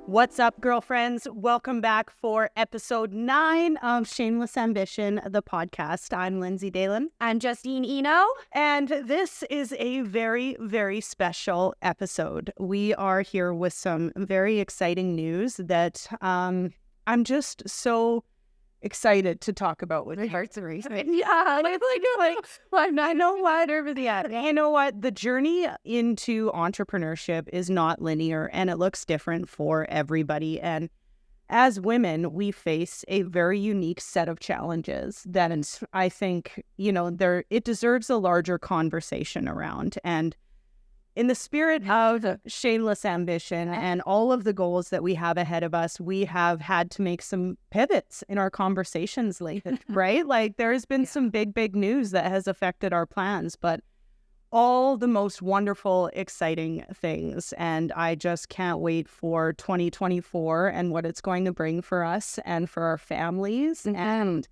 What's up, girlfriends? Welcome back for episode 9 of Shameless Ambition, the podcast. I'm Lindsay Dalen. I'm Justine Eno. And this is a very, very special episode. We are here with some very exciting news that I'm just so excited to talk about with you. Hearts are racing. Yeah, I know what over the end. You know what? The journey into entrepreneurship is not linear, and it looks different for everybody. And as women, we face a very unique set of challenges that is, I think, it deserves a larger conversation around. And in the spirit of shameless ambition and all of the goals that we have ahead of us, we have had to make some pivots in our conversations lately, right? Like there has been some big news that has affected our plans, but all the most wonderful, exciting things. And I just can't wait for 2024 and what it's going to bring for us and for our families. And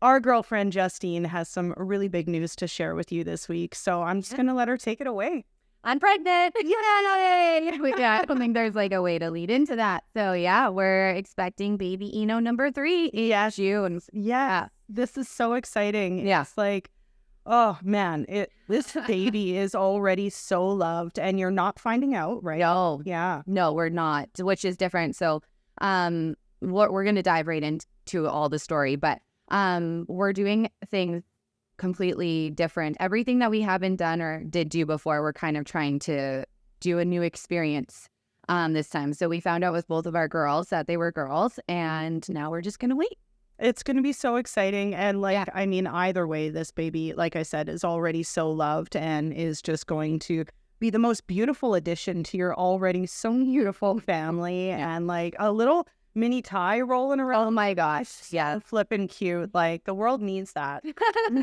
our girlfriend, Justine, has some really big news to share with you this week. So I'm just going to let her take it away. I'm pregnant. Yay! Yeah, I don't think there's like a way to lead into that. So yeah, we're expecting baby Eno number 3. Yeah. June. Yeah. This is so exciting. Yeah. It's like, oh man, this baby is already so loved and you're not finding out, right? No. Yeah. No, we're not, which is different. So we're going to dive right into all the story, but we're doing things completely different. Everything that we haven't done or did do before, we're kind of trying to do a new experience this time. So we found out with both of our girls that they were girls, and now we're just going to wait. It's going to be so exciting. And I mean, either way, this baby, like I said, is already so loved and is just going to be the most beautiful addition to your already so beautiful family. And like a little mini tie rolling around. Oh my gosh. Yeah. Flipping cute. Like the world needs that.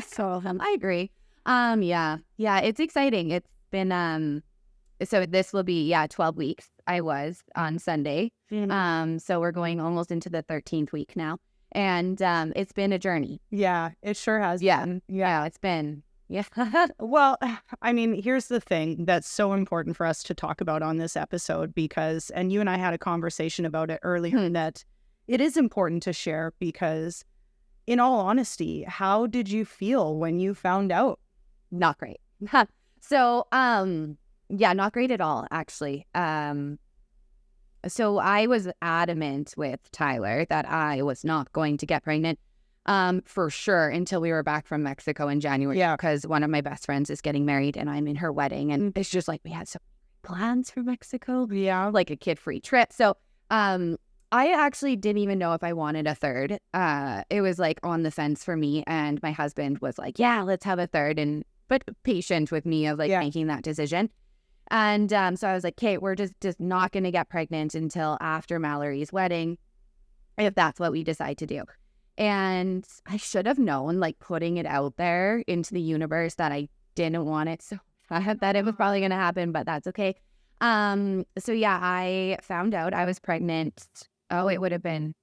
So I agree. Yeah, it's exciting. It's been, so this will be, 12 weeks. I was on Sunday. Mm-hmm. So we're going almost into the 13th week now. And it's been a journey. Yeah, it sure has. Yeah. It's been. Yeah. Well, I mean, here's the thing that's so important for us to talk about on this episode because, and you and I had a conversation about it earlier, that it is important to share because in all honesty, how did you feel when you found out? Not great. So, not great at all, actually. So I was adamant with Tyler that I was not going to get pregnant. For sure, until we were back from Mexico in January. Yeah. Because one of my best friends is getting married and I'm in her wedding. And it's just like we had so many plans for Mexico. Yeah. Like a kid-free trip. So I actually didn't even know if I wanted a third. It was like on the fence for me. And my husband was like, yeah, let's have a third. But patient with me of making that decision. And so I was like, okay, we're just not going to get pregnant until after Mallory's wedding, if that's what we decide to do. And I should have known, putting it out there into the universe that I didn't want it. So I had that it was probably going to happen, but that's okay. So yeah, I found out I was pregnant. Oh, it would have been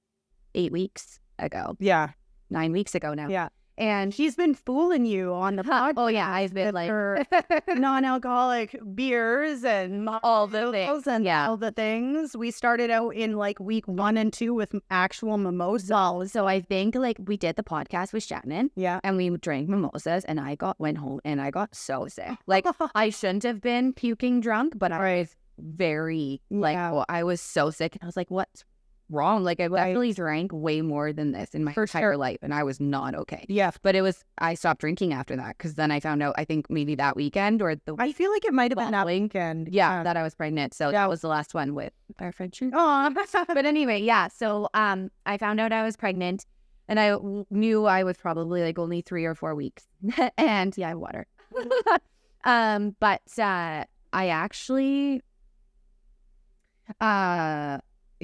8 weeks ago. Yeah. 9 weeks ago now. Yeah. And she's been fooling you on the podcast. Oh yeah, I've been her non-alcoholic beers and all the things. And all the things. We started out in week 1 and 2 with actual mimosas. So I think we did the podcast with Shannon. Yeah. And we drank mimosas and I went home and I got so sick. I shouldn't have been puking drunk, but I was very I was so sick. And I was like, what's wrong? I definitely drank way more than this in my entire life and I was not okay. Yeah. But I stopped drinking after that because then I found out, I think maybe that weekend or I feel like it might have been that weekend. Yeah, that I was pregnant. So that was the last one with our friendship. Oh, but anyway, yeah. So I found out I was pregnant and I knew I was probably only 3 or 4 weeks. And yeah, water. But I actually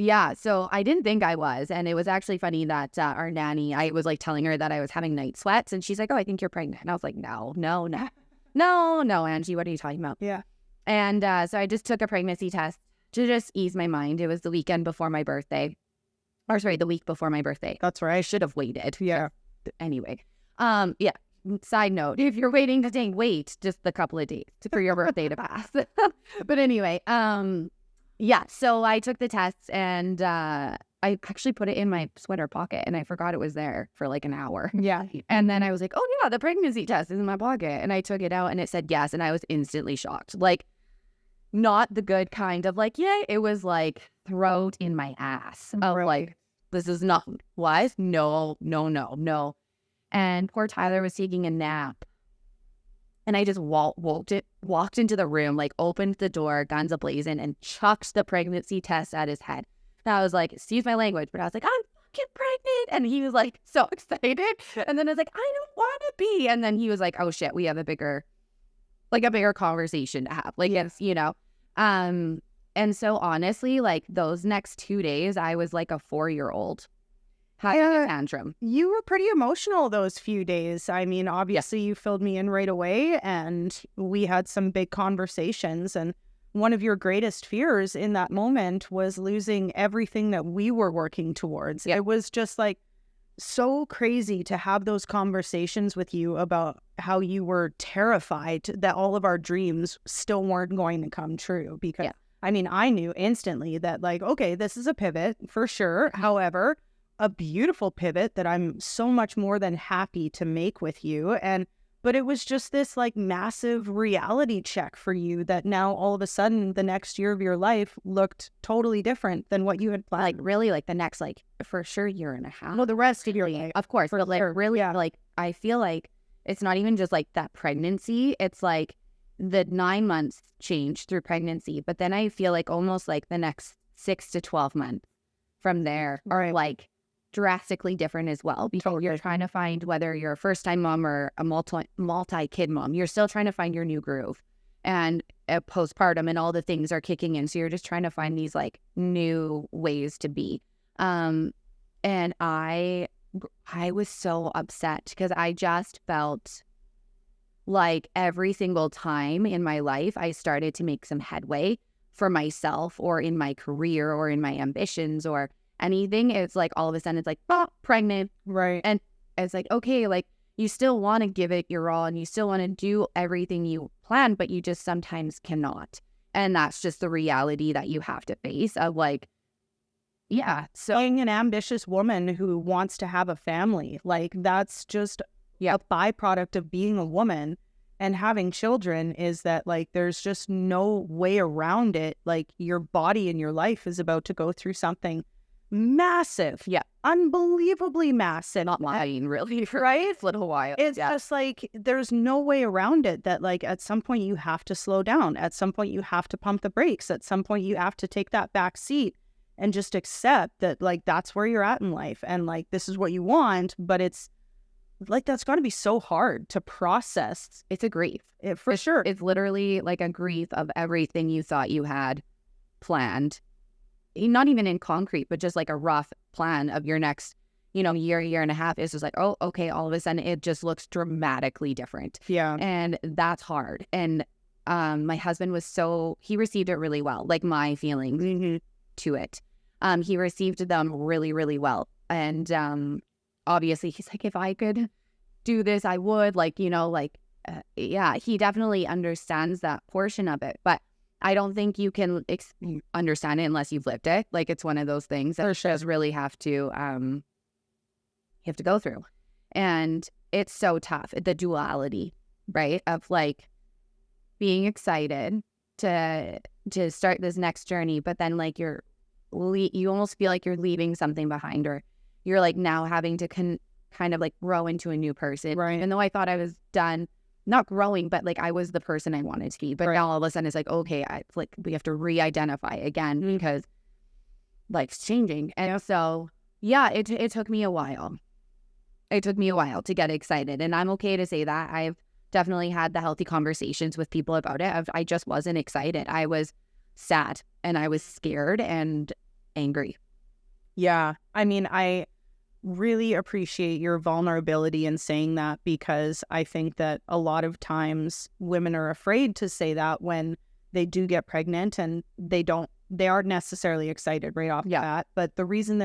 yeah, so I didn't think I was. And it was actually funny that our nanny, I was telling her that I was having night sweats. And she's like, oh, I think you're pregnant. And I was like, no, Angie, what are you talking about? Yeah. And so I just took a pregnancy test to just ease my mind. It was the weekend before my birthday. Or sorry, the week before my birthday. That's right. I should have waited. Yeah. Anyway. Yeah. side note, if you're waiting to date, wait just a couple of days for your birthday to pass. But anyway, yeah, so I took the test and I actually put it in my sweater pocket and I forgot it was there for like an hour. Yeah. And then I was like, oh yeah, the pregnancy test is in my pocket. And I took it out and it said yes. And I was instantly shocked. Like, not the good kind of like, yay. It was like throat in my ass. Of like, this is not what? No. And poor Tyler was taking a nap. And I just walked into the room, like opened the door, guns a-blazing, and chucked the pregnancy test at his head. And I was like, excuse my language, but I was like, I'm fucking pregnant. And he was like so excited. And then I was like, I don't want to be. And then he was like, oh shit, we have a bigger conversation to have. Like, it's, you know. And so honestly, like those next 2 days, I was like a 4-year-old. Having a tantrum. You were pretty emotional those few days. I mean, obviously you filled me in right away and we had some big conversations. And one of your greatest fears in that moment was losing everything that we were working towards. It was just like so crazy to have those conversations with you about how you were terrified that all of our dreams still weren't going to come true. Because I mean, I knew instantly that like, okay, this is a pivot for sure. However, a beautiful pivot that I'm so much more than happy to make with you. But it was just this like massive reality check for you that now all of a sudden the next year of your life looked totally different than what you had planned. Like really like the next, like for sure year and a half. Well, the rest of your life. Of course. But like really like, I feel like it's not even just like that pregnancy. It's like the 9 months change through pregnancy. But then I feel like almost like the next 6 to 12 months from there are like drastically different as well, because you're trying to find, whether you're a first-time mom or a multi-kid mom, you're still trying to find your new groove, and postpartum and all the things are kicking in, so you're just trying to find these like new ways to be. And I was so upset because I just felt like every single time in my life I started to make some headway for myself or in my career or in my ambitions or anything, it's like all of a sudden it's like, oh, pregnant. Right. And it's like, okay, like you still want to give it your all and you still want to do everything you plan, but you just sometimes cannot. And that's just the reality that you have to face of like, yeah. So being an ambitious woman who wants to have a family, like that's just a byproduct of being a woman and having children, is that like there's just no way around it. Like your body and your life is about to go through something massive, unbelievably massive. Not lying, really, right? For a little while. It's just like there's no way around it. That like at some point you have to slow down. At some point you have to pump the brakes. At some point you have to take that back seat and just accept that like that's where you're at in life and like this is what you want. But it's like that's got to be so hard to process. It's a grief, for sure. It's literally like a grief of everything you thought you had planned. Not even in concrete, but just like a rough plan of your next, year and a half is just like, oh, okay, all of a sudden it just looks dramatically different. Yeah. And that's hard. And my husband he received it really well, like my feelings to it. He received them really, really well. And obviously he's like, if I could do this, I would, he definitely understands that portion of it. But I don't think you can understand it unless you've lived it. Like it's one of those things that you just really have to, you have to go through. And it's so tough, the duality, right? Of like being excited to start this next journey, but then like you almost feel like you're leaving something behind, or you're like now having to kind of like grow into a new person. Right. Even though I thought I was done. Not growing, but like I was the person I wanted to be. But now all of a sudden it's like, okay, we have to re-identify again because life's changing. And so, yeah, it took me a while. It took me a while to get excited. And I'm okay to say that. I've definitely had the healthy conversations with people about it. I just wasn't excited. I was sad and I was scared and angry. Yeah. I mean, I really appreciate your vulnerability in saying that, because I think that a lot of times women are afraid to say that when they do get pregnant, and they aren't necessarily excited right off the bat. But the reason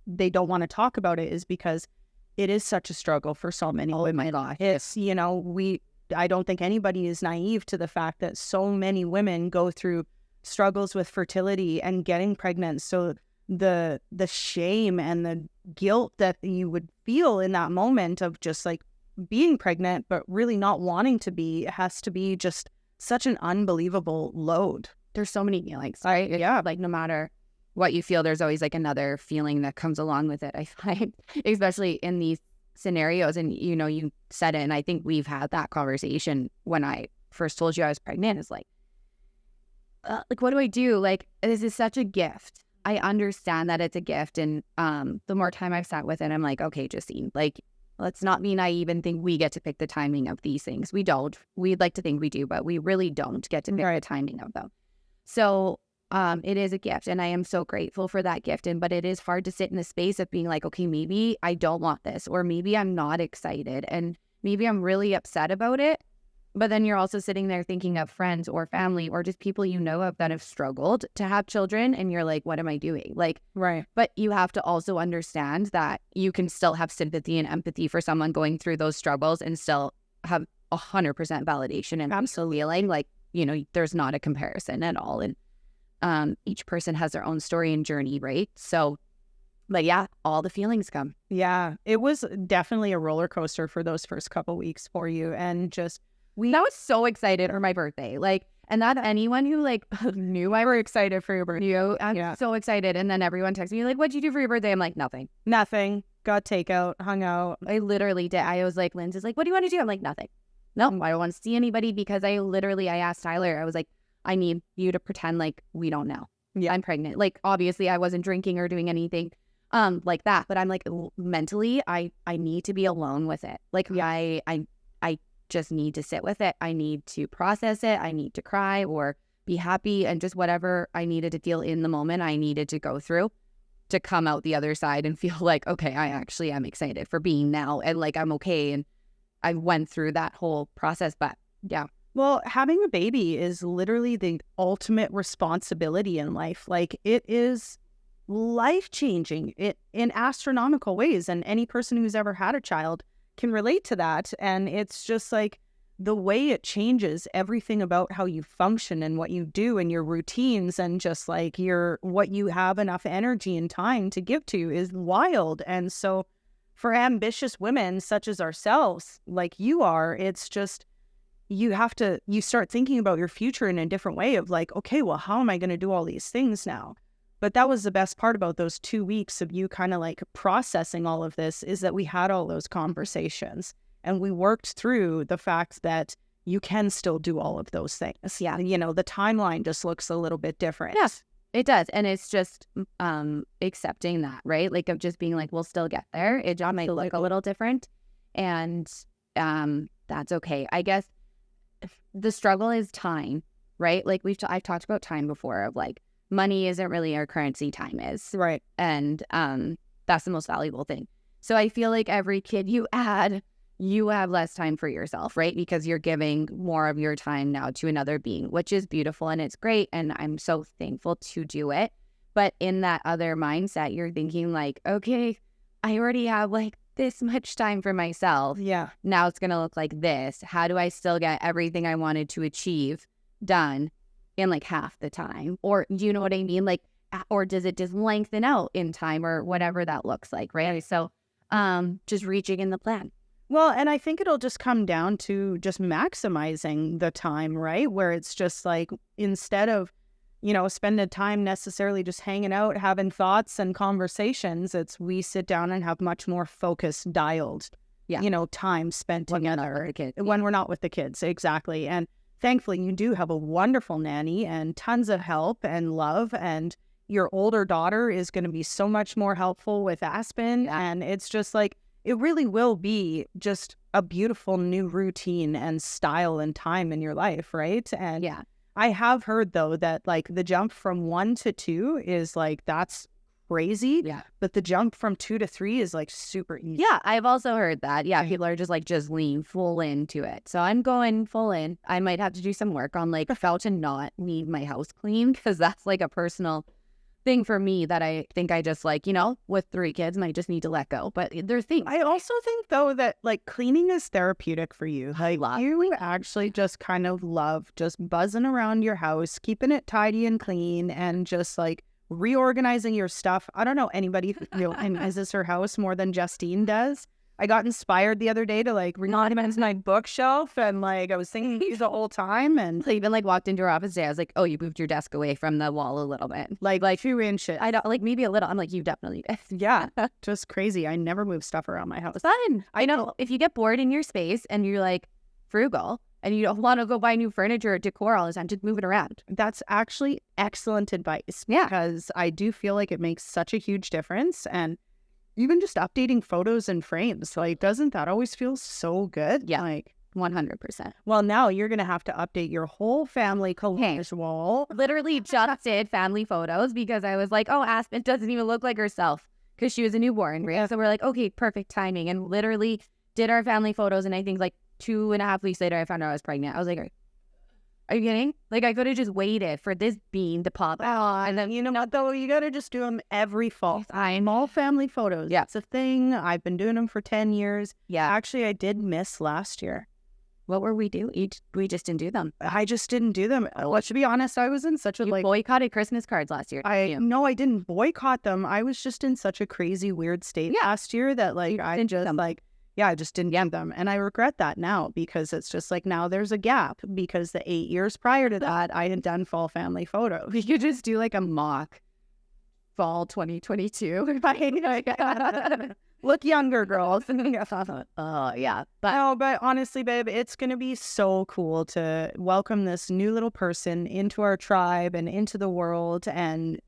they don't want to talk about it is because it is such a struggle for so many Oh women. my gosh. It's, I don't think anybody is naive to the fact that so many women go through struggles with fertility and getting pregnant. So the shame and the guilt that you would feel in that moment of just like being pregnant, but really not wanting to be, has to be just such an unbelievable load. There's so many feelings, right? Yeah. Like no matter what you feel, there's always like another feeling that comes along with it. I find, especially in these scenarios, and you said it, and I think we've had that conversation when I first told you I was pregnant. It's like what do I do? Like, this is such a gift. I understand that it's a gift, and the more time I've sat with it, I'm like, okay, Justine, like, let's not be naive and think we get to pick the timing of these things. We don't. We'd like to think we do, but we really don't get to pick the timing of them. So it is a gift, and I am so grateful for that gift. But it is hard to sit in the space of being like, okay, maybe I don't want this, or maybe I'm not excited, and maybe I'm really upset about it. But then you're also sitting there thinking of friends or family or just people you know of that have struggled to have children, and you're like, what am I doing? Like, Right. But you have to also understand that you can still have sympathy and empathy for someone going through those struggles and still have 100% validation and Absolutely. feeling like, there's not a comparison at all. And each person has their own story and journey, right? So, but yeah, all the feelings come. Yeah, it was definitely a roller coaster for those first couple weeks for you. And just, I was so excited for my birthday. Like, and that anyone who like knew I were excited for your birthday, I'm so excited. And then everyone texts me like, what'd you do for your birthday? I'm like, nothing. Got takeout, hung out. I literally did. I was like, Lynn's is like, what do you want to do? I'm like, nothing. No, I don't want to see anybody, because I asked Tyler, I was like, I need you to pretend like we don't know. Yeah. I'm pregnant. Like, obviously I wasn't drinking or doing anything like that, but I'm like, mentally, I need to be alone with it. Like, I just need to sit with it. I need to process it. I need to cry or be happy, and just whatever I needed to feel in the moment, I needed to go through to come out the other side and feel like, okay, I actually am excited for being now, and like I'm okay. And I went through that whole process, but yeah. Well, having a baby is literally the ultimate responsibility in life. Like, it is life-changing in astronomical ways, and any person who's ever had a child can relate to that. And it's just like the way it changes everything about how you function and what you do and your routines, and just like what you have enough energy and time to give to is wild. And so for ambitious women such as ourselves, like you are, it's just, you start thinking about your future in a different way of like, okay, well, how am I going to do all these things now? But that was the best part about those 2 weeks of you kind of like processing all of this, is that we had all those conversations and we worked through the fact that you can still do all of those things. Yeah. The timeline just looks a little bit different. Yes, it does. And it's just accepting that, right? Like, of just being like, we'll still get there. It just might look a little different. And that's okay. I guess the struggle is time, right? Like, I've talked about time before, of like, money isn't really our currency, time is. Right. And that's the most valuable thing. So I feel like every kid you add, you have less time for yourself, right? Because you're giving more of your time now to another being, which is beautiful and it's great. And I'm so thankful to do it. But in that other mindset, you're thinking like, okay, I already have like this much time for myself. Yeah. Now it's going to look like this. How do I still get everything I wanted to achieve done in like half the time? Or do you know what I mean? Like, or does it just lengthen out in time, or whatever that looks like, right? So just reaching in the plan. Well, and I think it'll just come down to just maximizing the time, right? Where it's just like, instead of, spending time necessarily just hanging out, having thoughts and conversations, we sit down and have much more focused, dialed, time spent together when we're not with the kids. Exactly. And thankfully, you do have a wonderful nanny and tons of help and love. And your older daughter is going to be so much more helpful with Aspen. Yeah. And it's just like, it really will be just a beautiful new routine and style and time in your life, right? And yeah, I have heard, though, that like the jump from 1 to 2 is like, that's crazy. Yeah. But the jump from 2 to 3 is like super easy. Yeah, I've also heard that. Yeah, people are just like, just lean full into it. So I'm going full in. I might have to do some work on like how to not need my house clean, because that's like a personal thing for me that I think I just like, with 3 kids, and I just need to let go. But there's things. I also think, though, that like cleaning is therapeutic for you. Like you actually just kind of love just buzzing around your house, keeping it tidy and clean, and just like reorganizing your stuff. I don't know anybody who organizes her house more than Justine does. I got inspired the other day to like reorganize my bookshelf, and like I was thinking of you the whole time, and I even like walked into her office today. I was like, "Oh, you moved your desk away from the wall a little bit, like 2 inches." I don't like maybe a little. I'm like, you definitely did. Yeah, just crazy. I never move stuff around my house. Fun. I know. If you get bored in your space and you're like frugal and you don't want to go buy new furniture or decor all the time, just move it around. That's actually excellent advice. Yeah, because I do feel like it makes such a huge difference, and even just updating photos and frames, like, doesn't that always feel so good? Yeah, like 100%. Well, now you're gonna have to update your whole family collage wall. Literally just did family photos because I was like, oh, Aspen doesn't even look like herself because she was a newborn, right? So we're like, okay, perfect timing, and literally did our family photos, and I think like 2.5 weeks later, I found out I was pregnant. I was like, are you kidding? Like, I could have just waited for this bean to pop out. And then, you know what, though? You got to just do them every fall. I'm all family photos. Yeah. It's a thing. I've been doing them for 10 years. Yeah. Actually, I did miss last year. What were we doing? We just didn't do them. I just didn't do them. Well, to be honest, I was in such a, You boycotted Christmas cards last year. No, I didn't boycott them. I was just in such a crazy, weird state last year that, like, I just didn't get them. And I regret that now, because it's just like, now there's a gap, because the 8 years prior to that, I had done fall family photos. We could just do like a mock fall 2022. Look younger, girls. Oh, yeah. But honestly, babe, it's going to be so cool to welcome this new little person into our tribe and into the world. And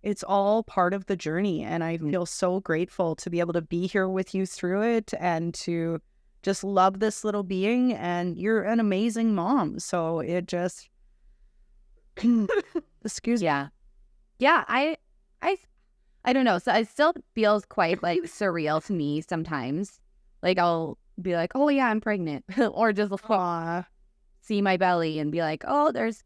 it's all part of the journey. And I feel so grateful to be able to be here with you through it, and to just love this little being. And you're an amazing mom. So it just, excuse me. Yeah. I don't know. So it still feels quite like surreal to me sometimes. Like, I'll be like, oh yeah, I'm pregnant. Or just see my belly and be like, oh, there's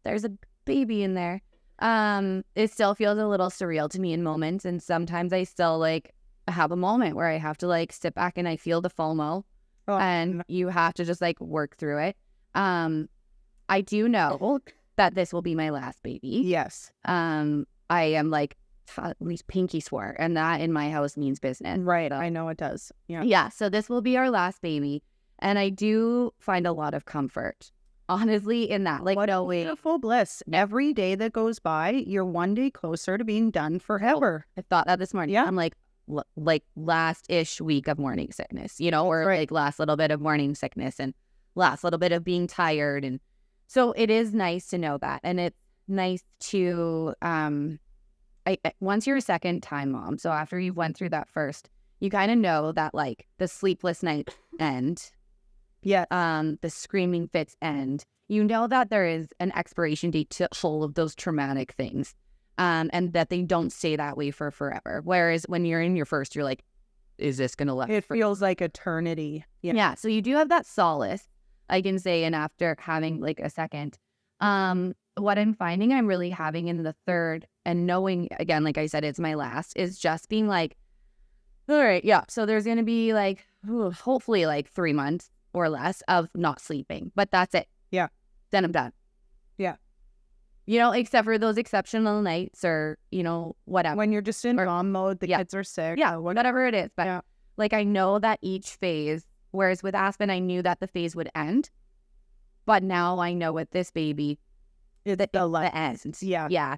a baby in there. It still feels a little surreal to me in moments, and sometimes I still like have a moment where I have to like sit back and I feel the FOMO, and you have to just like work through it. I do know that this will be my last baby. Yes. I am like at least pinky swear, and that in my house means business. Right. I know it does. Yeah. Yeah. So this will be our last baby, and I do find a lot of comfort, honestly, in that. Like, what a beautiful bliss. Every day that goes by, you're one day closer to being done forever. I thought that this morning. Yeah. I'm like last-ish week of morning sickness, or like last little bit of morning sickness and last little bit of being tired. And so it is nice to know that. And it's nice to, once you're a second time mom, so after you went through that first, you kind of know that like the sleepless nights end. Yeah. The screaming fits end. You know that there is an expiration date to all of those traumatic things. And that they don't stay that way for forever. Whereas when you're in your first, you're like, is this going to last? It feels like eternity. Yeah. So you do have that solace, I can say, and after having like a second. What I'm finding I'm really having in the third, and knowing, again, like I said, it's my last, is just being like, all right, yeah. So there's going to be like, hopefully like 3 months or less of not sleeping. But that's it. Yeah. Then I'm done. Yeah. Except for those exceptional nights or, whatever. When you're just in mom mode, the kids are sick. Yeah, whatever it is. But like, I know that each phase, whereas with Aspen, I knew that the phase would end. But now I know with this baby, the end. Yeah.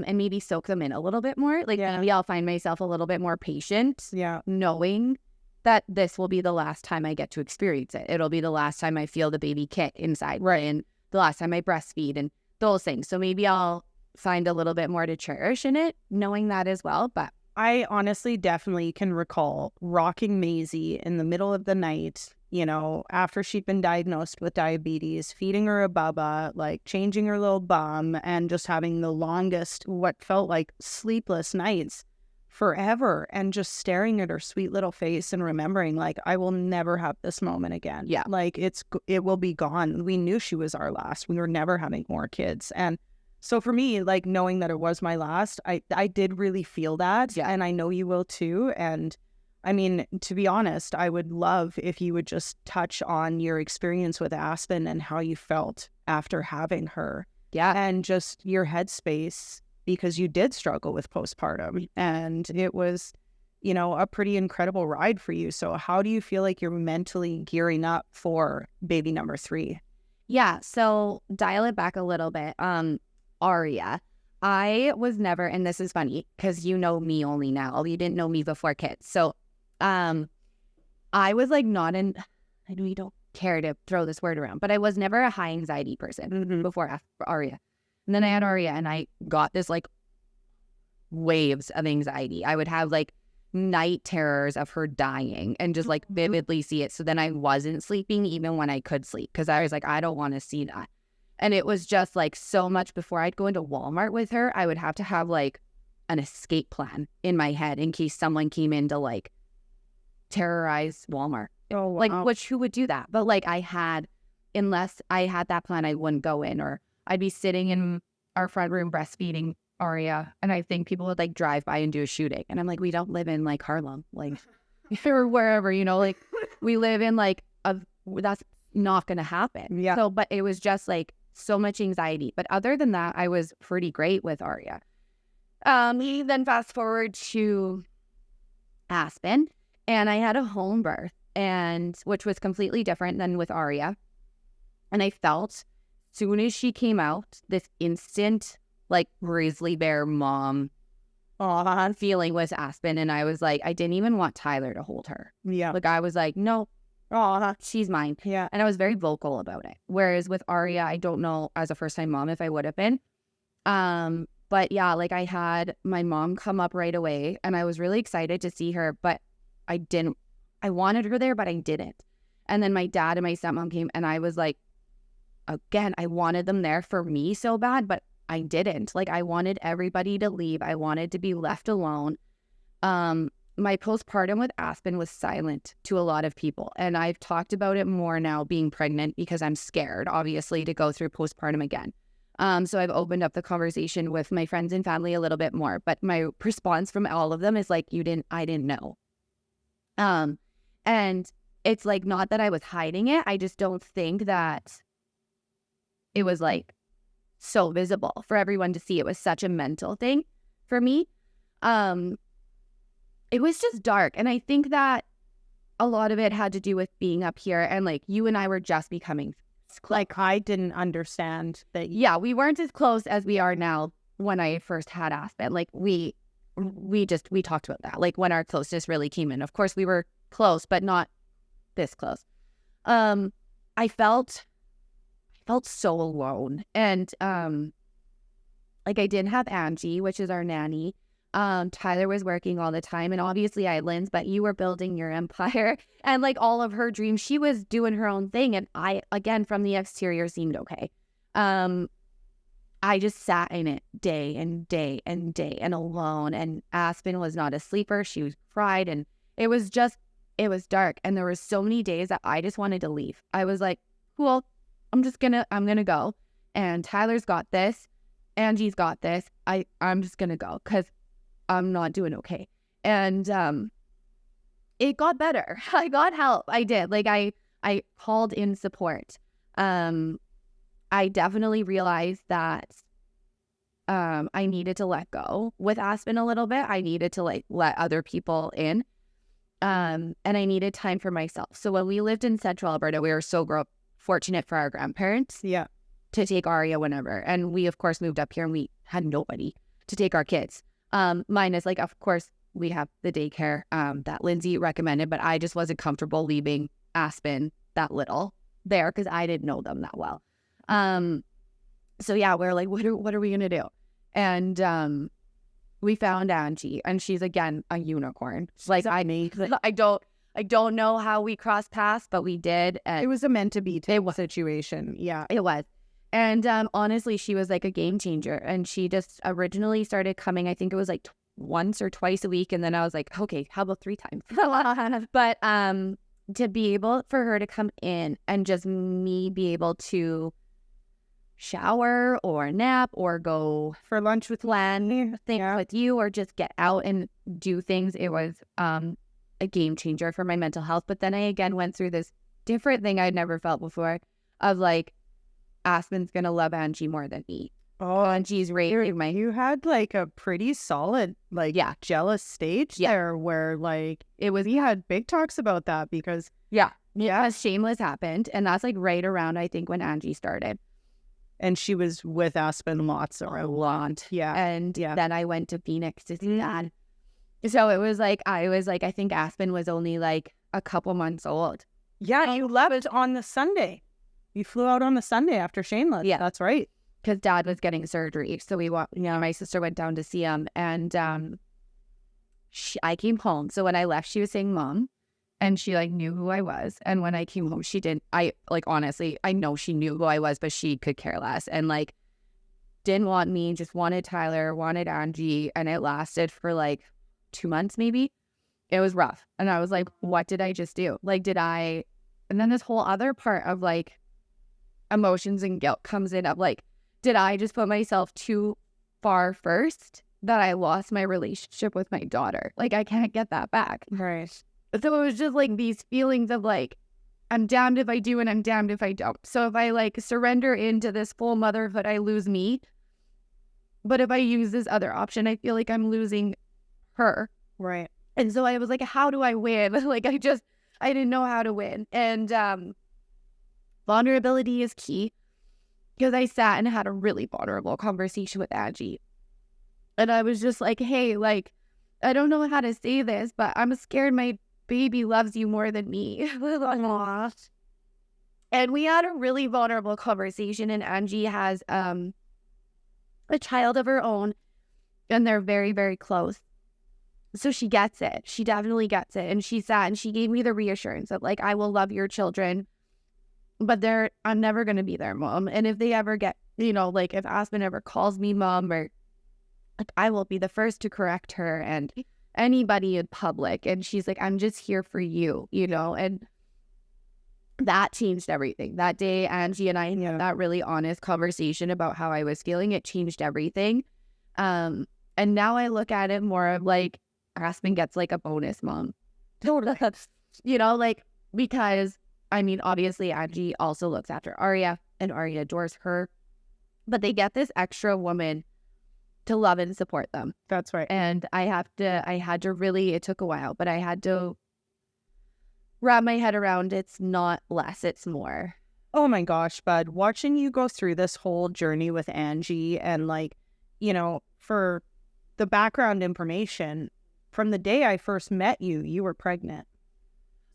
And maybe soak them in a little bit more. Like, maybe I'll find myself a little bit more patient. Yeah. Knowing that this will be the last time I get to experience it. It'll be the last time I feel the baby kick inside. Right. And the last time I breastfeed and those things. So maybe I'll find a little bit more to cherish in it, knowing that as well. But I honestly definitely can recall rocking Maisie in the middle of the night, after she'd been diagnosed with diabetes, feeding her a bubba, like changing her little bum, and just having the longest, what felt like sleepless nights forever, and just staring at her sweet little face and remembering, like, I will never have this moment again. Yeah. Like, it will be gone. We knew she was our last. We were never having more kids. And So for me, like knowing that it was my last, I did really feel that. Yeah. And I know you will too. And I mean, to be honest, I would love if you would just touch on your experience with Aspen and how you felt after having her Yeah. and just your headspace, because you did struggle with postpartum and it was, you know, a pretty incredible ride for you. So how do you feel like you're mentally gearing up for baby number 3? Yeah. So dial it back a little bit. Aria. I was never, and this is funny because you know me only now. You didn't know me before kids. So I was like not in, I know you don't care to throw this word around, but I was never a high anxiety person before Aria. And then I had Aria and I got this like waves of anxiety. I would have like night terrors of her dying and just like vividly see it. So then I wasn't sleeping even when I could sleep because I was like, I don't want to see that. And it was just like so much before I'd go into Walmart with her, I would have to have like an escape plan in my head in case someone came in to like terrorize Walmart. Oh, wow. Like, who would do that? But like unless I had that plan, I wouldn't go in, or I'd be sitting in our front room breastfeeding Aria. And I think people would like drive by and do a shooting. And I'm like, we don't live in like Harlem, like or wherever, you know, like we live in like that's not going to happen. Yeah. So, but it was just like so much anxiety. But other than that, I was pretty great with Aria. Then fast forward to Aspen, and I had a home birth, and which was completely different than with Aria. And I felt soon as she came out, this instant like grizzly bear mom feeling with Aspen. And I was like, I didn't even want Tyler to hold her. Yeah. Like I was like, no, she's mine. Yeah. And I was very vocal about it. Whereas with Aria, I don't know as a first time mom if I would have been. But yeah, like I had my mom come up right away and I was really excited to see her, but I wanted her there, but I didn't. And then my dad and my stepmom came and I was like, again, I wanted them there for me so bad, but I didn't. Like I wanted everybody to leave. I wanted to be left alone. My postpartum with Aspen was silent to a lot of people. And I've talked about it more now being pregnant because I'm scared, obviously, to go through postpartum again. So I've opened up the conversation with my friends and family a little bit more. But my response from all of them is like, I didn't know. And it's like, not that I was hiding it. I just don't think that it was like so visible for everyone to see. It was such a mental thing for me. It was just dark. And I think that a lot of it had to do with being up here and like you and I were just becoming close. Like I didn't understand that. Yeah, we weren't as close as we are now when I first had Aspen. Like we talked about that. Like when our closeness really came in. Of course we were close, but not this close. I felt so alone. And like I didn't have Angie, which is our nanny. Tyler was working all the time, and obviously I had Lynn's, but you were building your empire and like all of her dreams. She was doing her own thing, and I, again, from the exterior seemed okay. I just sat in it day and day and day and alone, and Aspen was not a sleeper. She was cried, and it was dark, and there were so many days that I just wanted to leave. I was like, cool, I'm gonna go, and Tyler's got this, Angie's got this. I'm just gonna go because I'm not doing okay. And it got better. I got help. I did. Like I called in support. I definitely realized that I needed to let go with Aspen a little bit. I needed to like let other people in. And I needed time for myself. So when we lived in Central Alberta, we were so fortunate for our grandparents to take Aria whenever. And we, of course, moved up here and we had nobody to take our kids. Minus, like, of course, we have the daycare that Lindsay recommended, but I just wasn't comfortable leaving Aspen that little there because I didn't know them that well. So yeah, we're like, what are we gonna do? And we found Angie, and she's again a unicorn. Like I don't know how we crossed paths, but we did. And it was a meant to be situation. Yeah, it was. And honestly, she was like a game changer. And she just originally started coming, I think it was like once or twice a week. And then I was like, okay, how about 3 times? But to be able for her to come in and just me be able to shower or nap or go For lunch with plan things Yeah. with you or just get out and do things. It was a game changer for my mental health. But then I again went through this different thing I'd never felt before of like, Aspen's gonna love Angie more than me. Oh, Angie's raising my you had like a pretty solid, like, Yeah. jealous stage Yeah. there where like it was we had big talks about that because yeah. As Shameless happened, and that's like right around I think when Angie started. and she was with Aspen lots A around. lot. Yeah. And Yeah. then I went to Phoenix to see that. So it was like I think Aspen was only like a couple months old. Yeah, you left on the Sunday. You flew out on the Sunday after Shameless. Yeah. That's right. Because Dad was getting surgery. So my sister went down to see him, and I came home. So when I left, she was saying Mom, and she like knew who I was. And when I came home, she didn't. I like honestly, I know she knew who I was, but she could care less, and like didn't want me, just wanted Tyler, wanted Angie, and it lasted for like 2 months maybe. It was rough, and I was like, what did I just do? Like, did I? And then this whole other part of like emotions and guilt comes in of like, did I just put myself too far first that I lost my relationship with my daughter? Like, I can't get that back. Right. So it was just like these feelings of like, I'm damned if I do and I'm damned if I don't. So if I like surrender into this full motherhood, I lose me. But if I use this other option, I feel like I'm losing her. Right. And so I was like, how do I win? Like, I didn't know how to win. And vulnerability is key. Because I sat and had a really vulnerable conversation with Angie. And I was just like, hey, like, I don't know how to say this, but I'm scared my baby loves you more than me. Aww. And we had a really vulnerable conversation, and Angie has a child of her own, and they're very, very close. So she gets it. She definitely gets it. And she sat and she gave me the reassurance of like, I will love your children, but I'm never going to be their mom. And if they ever get, like if Aspen ever calls me mom, or like, I will be the first to correct her and anybody in public. And she's like, I'm just here for you, and that changed everything. That day, Angie and I had that really honest conversation about how I was feeling. It changed everything. And now I look at it more of like, Aspen gets like a bonus mom. Totally. Like, because I mean, obviously Angie also looks after Arya and Arya adores her, but they get this extra woman to love and support them. That's right. And I had to really, it took a while, but I had to wrap my head around it's not less, it's more. Oh my gosh, bud, watching you go through this whole journey with Angie and like, for the background information, from the day I first met you, you were pregnant.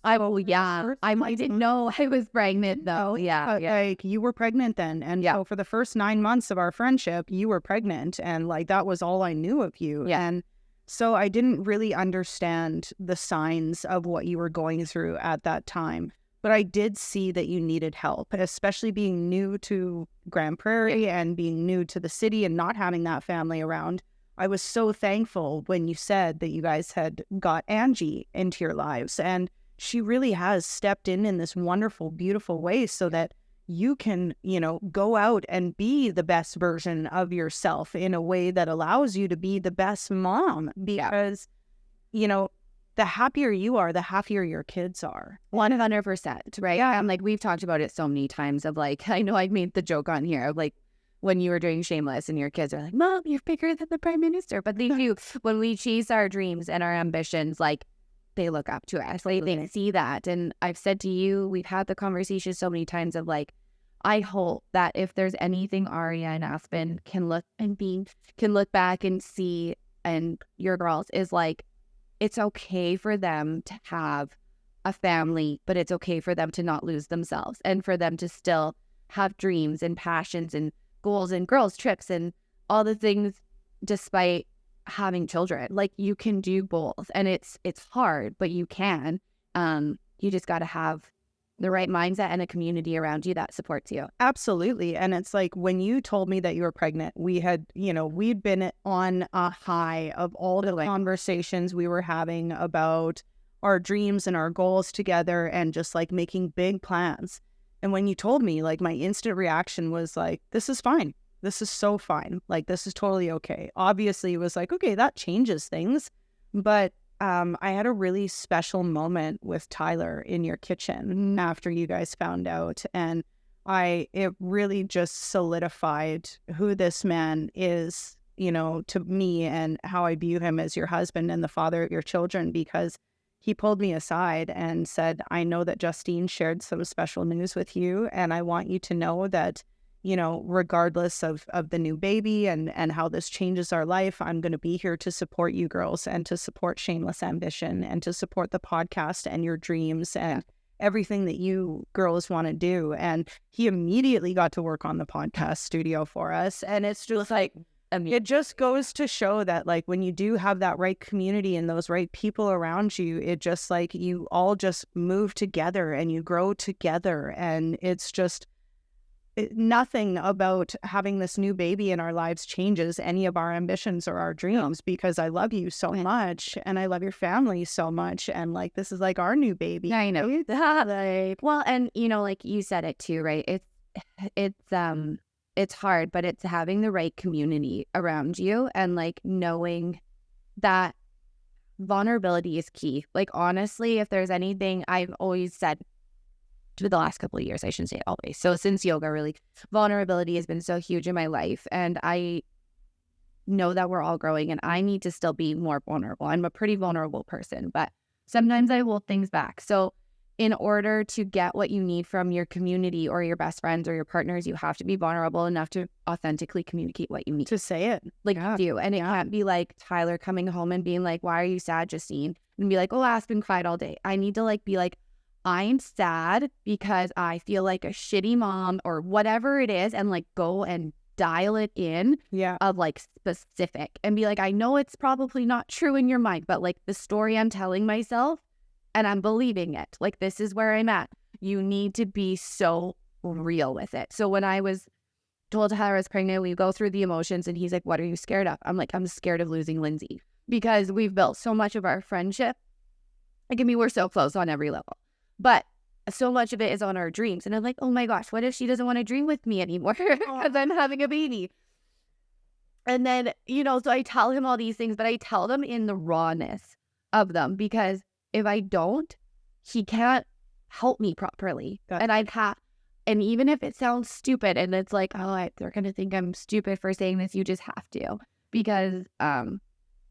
I didn't know I was pregnant though. Yeah. Like you were pregnant then. And so for the first 9 months of our friendship, you were pregnant. And like, that was all I knew of you. Yeah. And so I didn't really understand the signs of what you were going through at that time. But I did see that you needed help, especially being new to Grand Prairie and being new to the city and not having that family around. I was so thankful when you said that you guys had got Angie into your lives. And she really has stepped in this wonderful, beautiful way so that you can, go out and be the best version of yourself in a way that allows you to be the best mom because, the happier you are, the happier your kids are. 100%, right? Yeah. And like, we've talked about it so many times of like, I know I've made the joke on here of like, when you were doing Shameless and your kids are like, Mom, you're bigger than the Prime Minister. But they do. When we chase our dreams and our ambitions, like, they look up to us. Like, they see that. And I've said to you, we've had the conversation so many times of like, I hope that if there's anything Arya and Aspen can look back and see, and your girls, is like, it's okay for them to have a family, but it's okay for them to not lose themselves and for them to still have dreams and passions and goals and girls trips and all the things despite having children. Like, you can do both, and it's hard, but you can. You just got to have the right mindset and a community around you that supports you. Absolutely. And it's like when you told me that you were pregnant, we had, we'd been on a high of all the conversations we were having about our dreams and our goals together and just like making big plans. And when you told me, like, my instant reaction was like, this is fine. This is so fine. Like, this is totally okay. Obviously, it was like, okay, that changes things. But I had a really special moment with Tyler in your kitchen after you guys found out. And it really just solidified who this man is, you know, to me, and how I view him as your husband and the father of your children, because he pulled me aside and said, I know that Justine shared some special news with you, and I want you to know that, you know, regardless of the new baby and how this changes our life, I'm going to be here to support you girls and to support Shameless Ambition and to support the podcast and your dreams and everything that you girls want to do. And he immediately got to work on the podcast studio for us. And it's just like, it just goes to show that, like, when you do have that right community and those right people around you, it just, like, you all just move together and you grow together. And it's just, nothing about having this new baby in our lives changes any of our ambitions or our dreams, because I love you so much and I love your family so much. And, like, this is like our new baby. I know. Well, and you know, like you said it too, right? It's hard, but it's having the right community around you and, like, knowing that vulnerability is key. Like, honestly, if there's anything I've always said to the last couple of years, I shouldn't say always. So since yoga, really, vulnerability has been so huge in my life. And I know that we're all growing and I need to still be more vulnerable. I'm a pretty vulnerable person, but sometimes I hold things back. So in order to get what you need from your community or your best friends or your partners, you have to be vulnerable enough to authentically communicate what you need. To say it. Like, you do. And it can't be like Tyler coming home and being like, why are you sad, Justine? And be like, oh, Aspen cried all day. I need to, like, be like, I'm sad because I feel like a shitty mom or whatever it is, and, like, go and dial it in of, like, specific and be like, I know it's probably not true in your mind, but, like, the story I'm telling myself and I'm believing it. Like, this is where I'm at. You need to be so real with it. So when I was told Tyler I was pregnant, we go through the emotions and he's like, what are you scared of? I'm like, I'm scared of losing Lindsay, because we've built so much of our friendship. Like, I mean, we're so close on every level. But so much of it is on our dreams. And I'm like, oh my gosh, what if she doesn't want to dream with me anymore because I'm having a baby? And then, you know, so I tell him all these things, but I tell them in the rawness of them, because if I don't, he can't help me properly. And even if it sounds stupid and it's like, oh, they're going to think I'm stupid for saying this, you just have to, because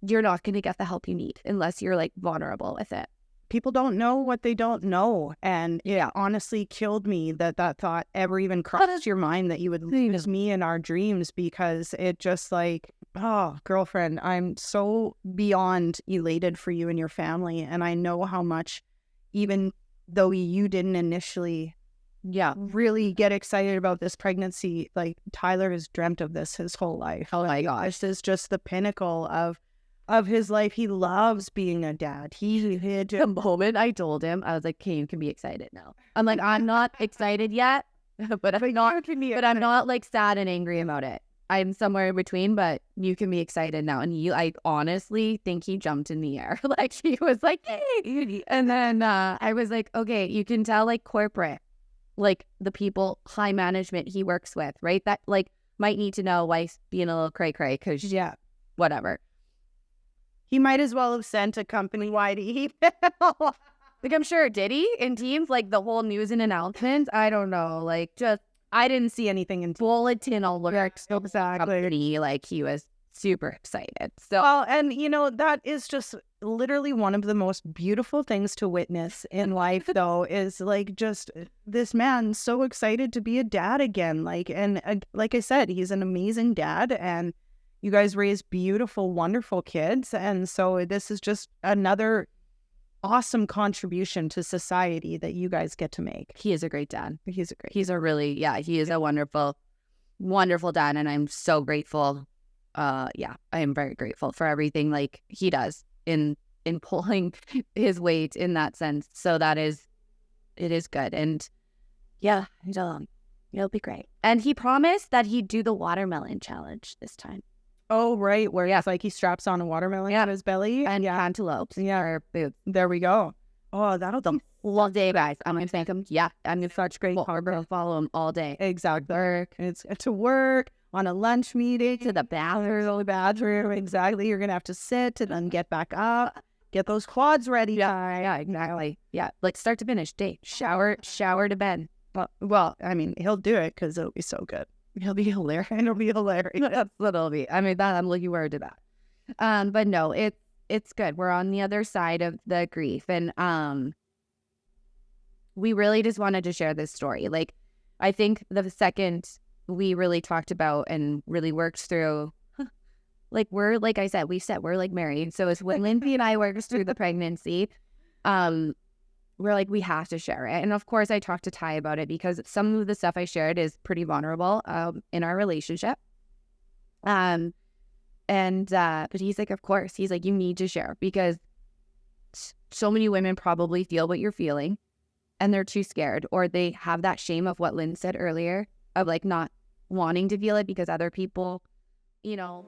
you're not going to get the help you need unless you're, like, vulnerable with it. People don't know what they don't know. And it honestly killed me that thought ever even crossed your mind that you would lose me in our dreams, because it just, like, oh, girlfriend, I'm so beyond elated for you and your family. And I know how much, even though you didn't initially really get excited about this pregnancy, like, Tyler has dreamt of this his whole life. Oh my gosh. This is just the pinnacle of his life. He loves being a dad. He had the moment I told him, I was like, okay, you can be excited now. I'm like, I'm not excited yet, but I'm not like sad and angry about it. I'm somewhere in between, but you can be excited now. And I honestly think he jumped in the air. Like, he was like, hey. And then I was like, okay, you can tell, like, corporate, like, the people, high management he works with, right? That, like, might need to know wife's being a little cray-cray because whatever. He might as well have sent a company-wide email. Like, I'm sure, did he? In Teams, like, the whole news and announcements? I don't know. Like, just, I didn't see anything in bulletin all over. Exactly. Like, he was super excited. So, well, and, you know, that is just literally one of the most beautiful things to witness in life, though, is, like, just this man so excited to be a dad again. Like, and like I said, he's an amazing dad, and you guys raise beautiful, wonderful kids. And so this is just another awesome contribution to society that you guys get to make. He is a great dad. He is a wonderful, wonderful dad. And I'm so grateful. I am very grateful for everything, like, he does in pulling his weight in that sense. So it is good. And it'll be great. And he promised that he'd do the watermelon challenge this time. Oh, right. Where it's like he straps on a watermelon on his belly. And cantaloupes. Yeah. There we go. Oh, that'll be All day, guys. I'm gonna thank him. Yeah, I'm gonna such great we're gonna follow him all day. Exactly. Work It's to work, on a lunch meeting, to the bathroom. the bathroom. Exactly. You're gonna have to sit and then get back up, get those quads ready. Yeah, exactly. Yeah, like start to finish, day, shower to bed. Well, I mean, he'll do it because it'll be so good. He'll be hilarious. It'll be hilarious. That's what it'll be. I mean, that I'm looking forward to that. But no, it's good. We're on the other side of the grief, and we really just wanted to share this story. Like, I think the second we really talked about and really worked through, like like I said, we're like married. So it's when Lindsay and I worked through the pregnancy, we're like, we have to share it. And of course, I talked to Ty about it because some of the stuff I shared is pretty vulnerable in our relationship. But he's like, of course, he's like, you need to share because so many women probably feel what you're feeling and they're too scared, or they have that shame of what Lynn said earlier of like not wanting to feel it because other people, you know,